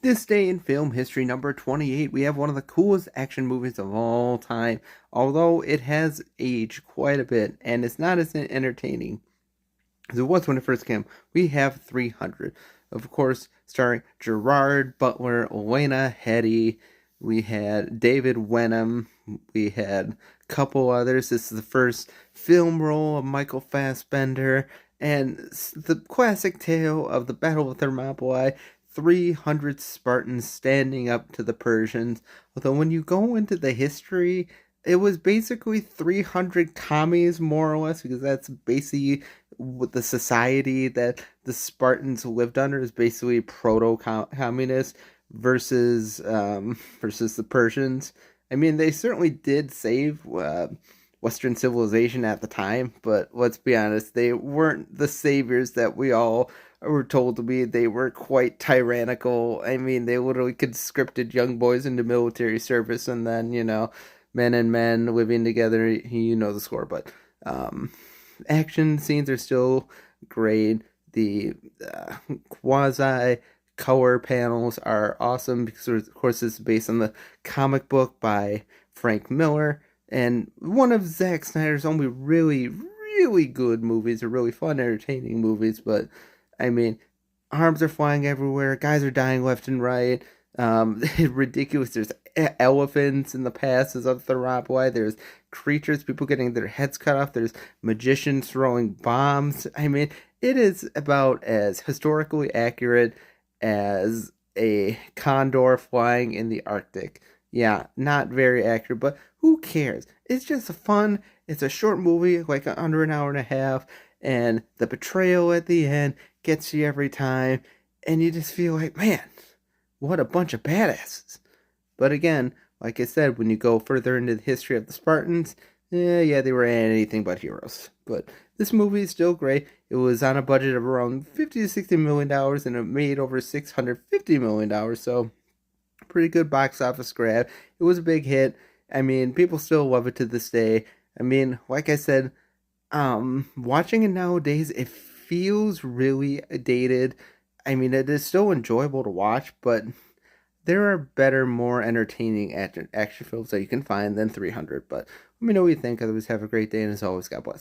This day in film history, number 28, we have one of the coolest action movies of all time, although it has aged quite a bit and it's not as entertaining as it was when it first came. We have 300, of course, starring Gerard Butler, Lena Headey. We had David Wenham. We had a couple others. This is the first film role of Michael Fassbender. And the classic tale of the Battle of Thermopylae, 300 Spartans standing up to the Persians. Although when you go into the history, it was basically 300 commies, more or less, because that's basically what the society that the Spartans lived under is basically proto-communist versus the Persians. I mean, they certainly did save Western civilization at the time, but let's be honest, they weren't the saviors that we all were told to be. They were quite tyrannical. I mean, they literally conscripted young boys into military service, and then men and men living together. You know the score, but action scenes are still great. The quasi color panels are awesome because, of course, this is based on the comic book by Frank Miller and one of Zack Snyder's only really, really good movies, or really fun, entertaining movies. But I mean, arms are flying everywhere, guys are dying left and right. Ridiculous. There's elephants in the passes of Thermopylae. There's creatures, people getting their heads cut off. There's magicians throwing bombs. I mean, it is about as historically accurate as a condor flying in the Arctic. Yeah, not very accurate, but who cares? It's just fun. It's a short movie, like under an hour and a half, and the betrayal at the end gets you every time, and you just feel like, man, what a bunch of badasses. But again, like I said, when you go further into the history of the Spartans, yeah, they were anything but heroes. But this movie is still great. It was on a budget of around $50 to $60 million, and it made over $650 million. So, pretty good box office grab. It was a big hit. I mean, people still love it to this day. I mean, like I said, watching it nowadays, it feels really dated. I mean, it is still enjoyable to watch, but there are better, more entertaining action films that you can find than 300. But let me know what you think. Otherwise, have a great day, and as always, God bless.